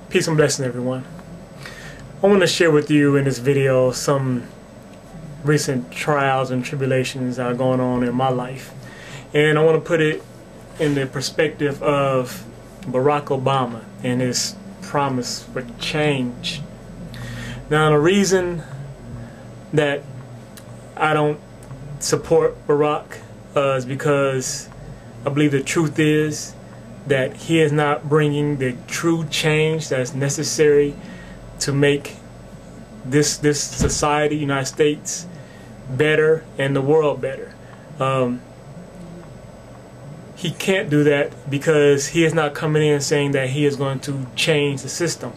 Peace and blessings, everyone. I want to share with you in this video some recent trials and tribulations that are going on in my life. And I want to put it in the perspective of Barack Obama and his promise for change. Now, the reason that I don't support Barack is because I believe the truth is that he is not bringing the true change that's necessary to make this society, United States, better and the world better. He can't do that because he is not coming in saying that he is going to change the system.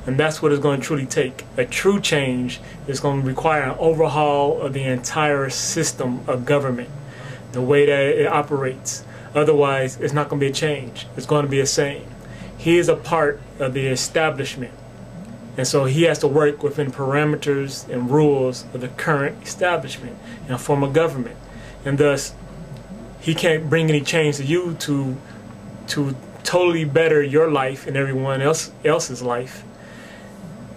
And that's what it's going to truly take. A true change is going to require an overhaul of the entire system of government, the way that it operates. Otherwise, it's not going to be a change. It's going to be the same. He is a part of the establishment. And so he has to work within parameters and rules of the current establishment and form of government. And thus, he can't bring any change to you to totally better your life and everyone else's life.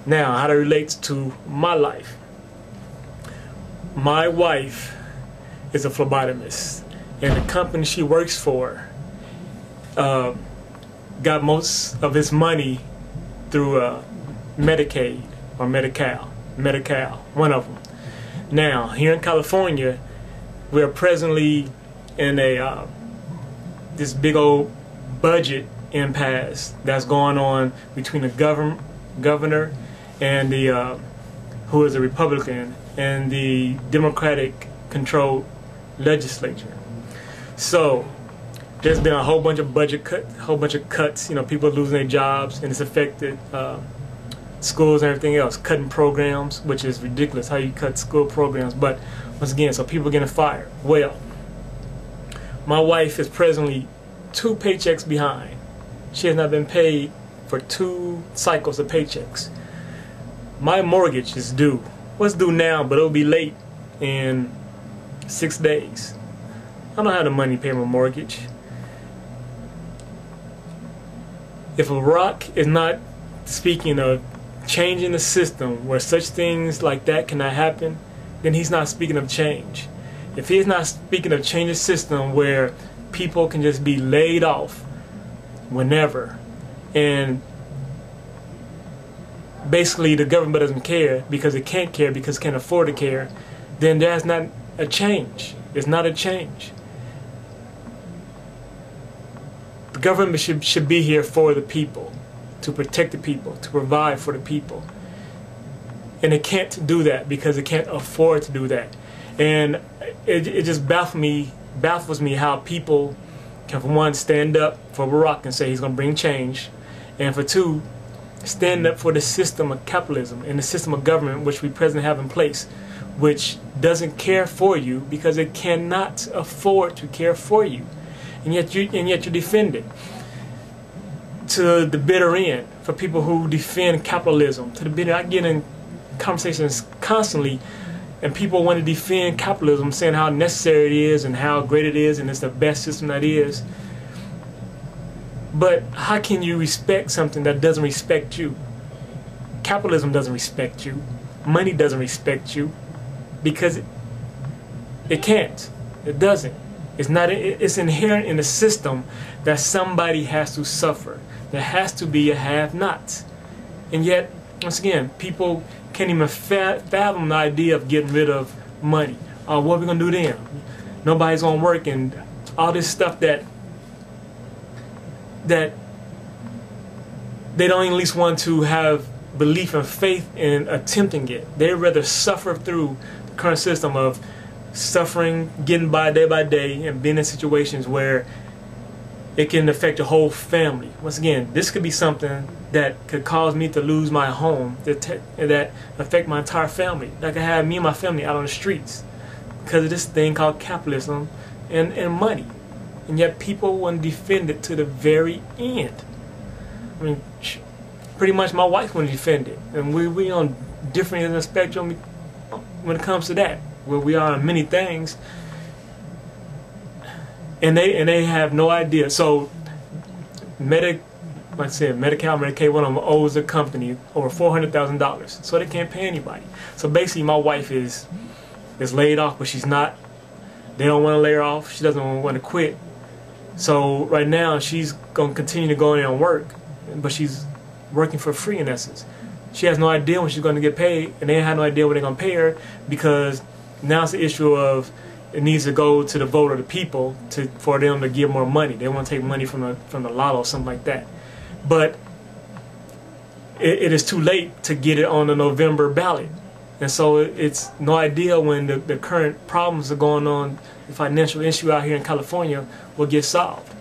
Now, how that relates to my life. My wife is a phlebotomist, and the company she works for got most of its money through Medicaid or Medi-Cal, one of them. Now, here in California, we're presently in a this big old budget impasse that's going on between the governor and the who is a Republican and the Democratic-controlled legislature. So there's been a whole bunch of cuts. You know, people are losing their jobs, and it's affected schools and everything else. Cutting programs, which is ridiculous. How you cut school programs? But once again, so people are getting fired. Well, my wife is presently 2 paychecks behind. She has not been paid for 2 cycles of paychecks. My mortgage is due. Well, it's due now, but it'll be late in 6 days. I don't have the money to pay my mortgage. If Barack is not speaking of changing the system where such things like that cannot happen, then he's not speaking of change. If he is not speaking of changing the system where people can just be laid off whenever, and basically the government doesn't care because it can't care because it can't afford to care, then that's not a change. It's not a change. The government should be here for the people, to protect the people, to provide for the people. And it can't do that because it can't afford to do that. And it just baffles me how people can, for one, stand up for Barack and say he's going to bring change, and for 2, stand up for the system of capitalism and the system of government which we presently have in place, which doesn't care for you because it cannot afford to care for you, and yet you defend it to the bitter end. For people who defend capitalism to the bitter, I get in conversations constantly, and people want to defend capitalism, saying how necessary it is and how great it is and it's the best system that is. But how can you respect something that doesn't respect you? Capitalism doesn't respect you. Money doesn't respect you because it can't. It doesn't. It's not. It's inherent in the system that somebody has to suffer. There has to be a have-not. And yet, once again, people can't even fathom the idea of getting rid of money. What are we going to do then? Nobody's going to work, and all this stuff that they don't at least want to have belief and faith in attempting it. They'd rather suffer through the current system of suffering, getting by day, and being in situations where it can affect your whole family. Once again, this could be something that could cause me to lose my home, that affect my entire family. That could have me and my family out on the streets because of this thing called capitalism and money. And yet people want to defend it to the very end. I mean, pretty much my wife want to defend it. And we on different ends of the spectrum when it comes to that, where we are on many things. And they have no idea. So like I said, Medi-Cal, Medicaid, one of them owes the company over $400,000, so they can't pay anybody. So basically, my wife is laid off, but she's not. They don't want to lay her off. She doesn't want to quit. So right now, she's gonna continue to go in there and work, but she's working for free in essence. She has no idea when she's going to get paid, and they have no idea when they're going to pay her, because now it's the issue of it needs to go to the vote of the people for them to give more money. They want to take money from the lotto or something like that. But it is too late to get it on the November ballot. And so it's no idea when the current problems are going on, the financial issue out here in California will get solved.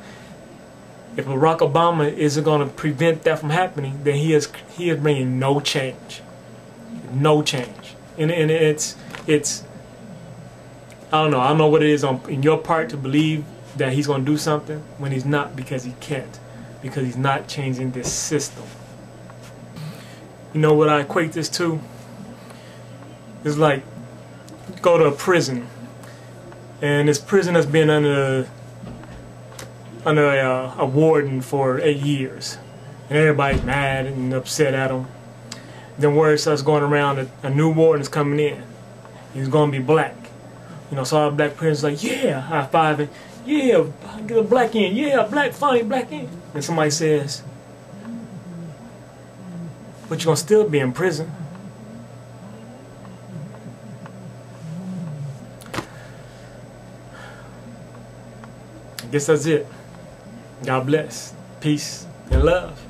If Barack Obama isn't going to prevent that from happening, then he is bringing no change. No change. And it's I don't know what it is in your part to believe that he's going to do something when he's not, because he can't, because he's not changing this system. You know what I equate this to? It's like go to a prison, and this prison has been under a warden for 8 years, and everybody's mad and upset at him. Then word starts going around that a new warden is coming in. He's going to be black. You know, so all the black prisoners like, yeah, high fiving, yeah, get a black in, yeah, black, funny, black in. And somebody says, but you're going to still be in prison. I guess that's it. God bless. Peace and love.